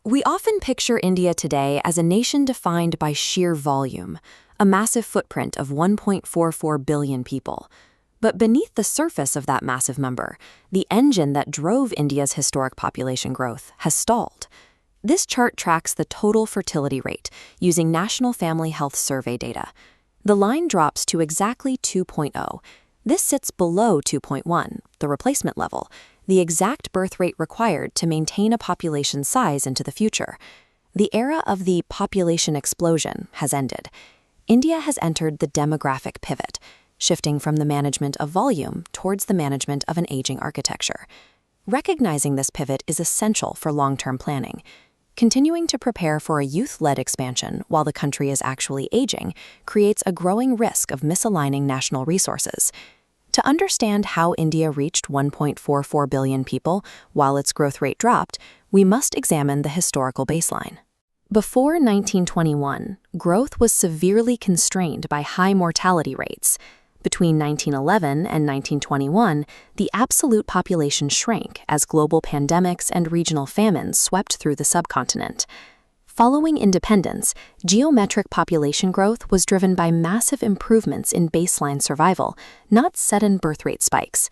We often picture India today as a nation defined by sheer volume, a massive footprint of 1.44 billion people. But beneath the surface of that massive number, the engine that drove India's historic population growth has stalled. This chart tracks the total fertility rate using National Family Health Survey data. The line drops to exactly 2.0. This sits below 2.1, the replacement level, the exact birth rate required to maintain a population size into the future. The era of the population explosion has ended. India has entered the demographic pivot, shifting from the management of volume towards the management of an aging architecture. Recognizing this pivot is essential for long-term planning. Continuing to prepare for a youth-led expansion while the country is actually aging creates a growing risk of misaligning national resources. To understand how India reached 1.44 billion people while its growth rate dropped, we must examine the historical baseline. Before 1921, growth was severely constrained by high mortality rates. Between 1911 and 1921, the absolute population shrank as global pandemics and regional famines swept through the subcontinent. Following independence, geometric population growth was driven by massive improvements in baseline survival, not sudden birth rate spikes.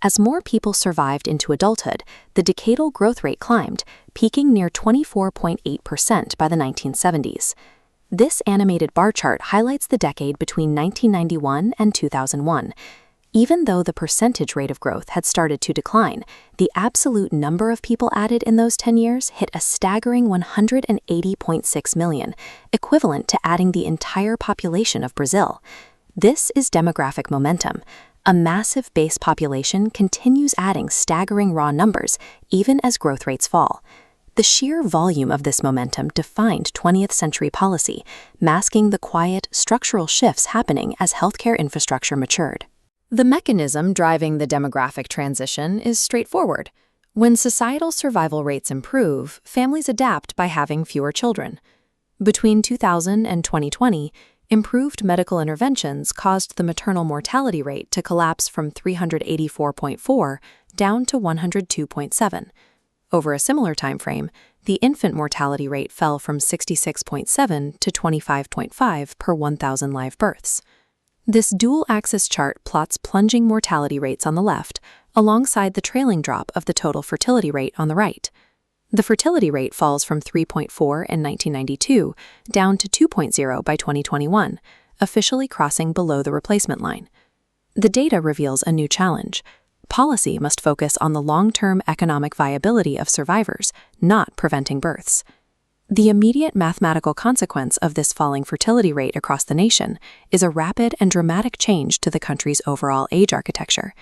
As more people survived into adulthood, the decadal growth rate climbed, peaking near 24.8% by the 1970s. This animated bar chart highlights the decade between 1991 and 2001. Even though the percentage rate of growth had started to decline, the absolute number of people added in those 10 years hit a staggering 180.6 million, equivalent to adding the entire population of Brazil. This is demographic momentum. A massive base population continues adding staggering raw numbers, even as growth rates fall. The sheer volume of this momentum defined 20th century policy, masking the quiet, structural shifts happening as healthcare infrastructure matured. The mechanism driving the demographic transition is straightforward. When societal survival rates improve, families adapt by having fewer children. Between 2000 and 2020, improved medical interventions caused the maternal mortality rate to collapse from 384.4 down to 102.7. Over a similar time frame, the infant mortality rate fell from 66.7 to 25.5 per 1,000 live births. This dual-axis chart plots plunging mortality rates on the left alongside the trailing drop of the total fertility rate on the right. The fertility rate falls from 3.4 in 1992 down to 2.0 by 2021, officially crossing below the replacement line. The data reveals a new challenge. Policy must focus on the long-term economic viability of survivors, not preventing births. The immediate mathematical consequence of this falling fertility rate across the nation is a rapid and dramatic change to the country's overall age architecture.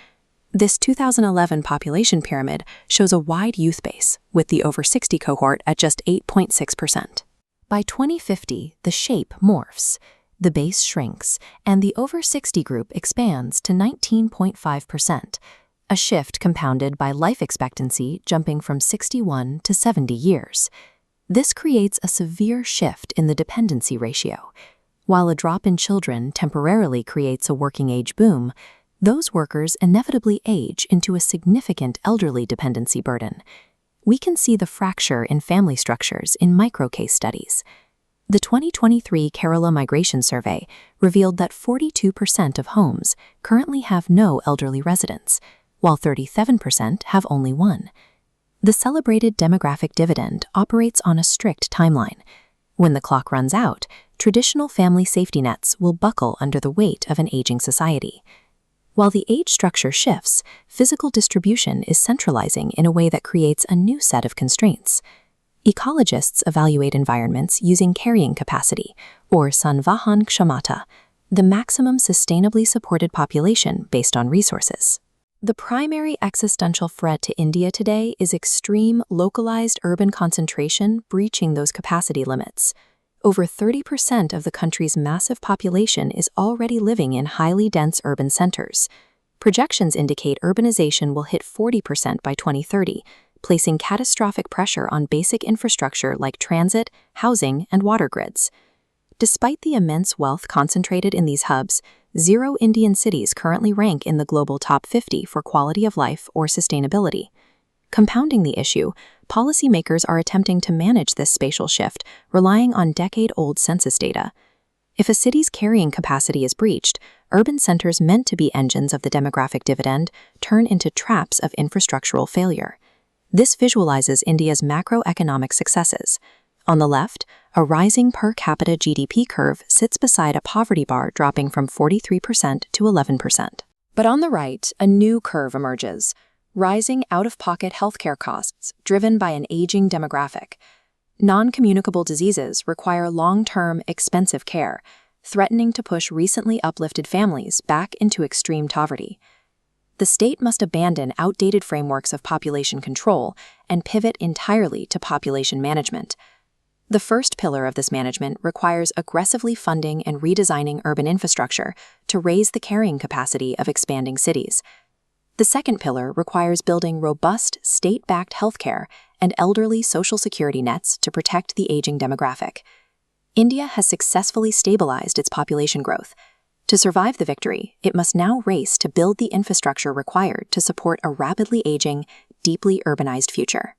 This 2011 population pyramid shows a wide youth base, with the over 60 cohort at just 8.6%. By 2050, the shape morphs. The base shrinks, and the over 60 group expands to 19.5%, a shift compounded by life expectancy jumping from 61 to 70 years. This creates a severe shift in the dependency ratio. While a drop in children temporarily creates a working age boom, those workers inevitably age into a significant elderly dependency burden. We can see the fracture in family structures in micro-case studies. The 2023 Kerala Migration Survey revealed that 42% of homes currently have no elderly residents, while 37% have only one. The celebrated demographic dividend operates on a strict timeline. When the clock runs out, traditional family safety nets will buckle under the weight of an aging society. While the age structure shifts, physical distribution is centralizing in a way that creates a new set of constraints. Ecologists evaluate environments using carrying capacity, or Sanvahan Kshamata, the maximum sustainably supported population based on resources. The primary existential threat to India today is extreme, localized urban concentration breaching those capacity limits. Over 30% of the country's massive population is already living in highly dense urban centers. Projections indicate urbanization will hit 40% by 2030, placing catastrophic pressure on basic infrastructure like transit, housing, and water grids. Despite the immense wealth concentrated in these hubs, 0 Indian cities currently rank in the global top 50 for quality of life or sustainability. Compounding the issue, policymakers are attempting to manage this spatial shift, relying on decade-old census data. If a city's carrying capacity is breached, urban centers meant to be engines of the demographic dividend turn into traps of infrastructural failure. This visualizes India's macroeconomic successes. On the left, a rising per capita GDP curve sits beside a poverty bar dropping from 43% to 11%. But on the right, a new curve emerges, rising out-of-pocket healthcare costs driven by an aging demographic. Non-communicable diseases require long-term, expensive care, threatening to push recently uplifted families back into extreme poverty. The state must abandon outdated frameworks of population control and pivot entirely to population management. The first pillar of this management requires aggressively funding and redesigning urban infrastructure to raise the carrying capacity of expanding cities. The second pillar requires building robust, state-backed healthcare and elderly social security nets to protect the aging demographic. India has successfully stabilized its population growth. To survive the victory, it must now race to build the infrastructure required to support a rapidly aging, deeply urbanized future.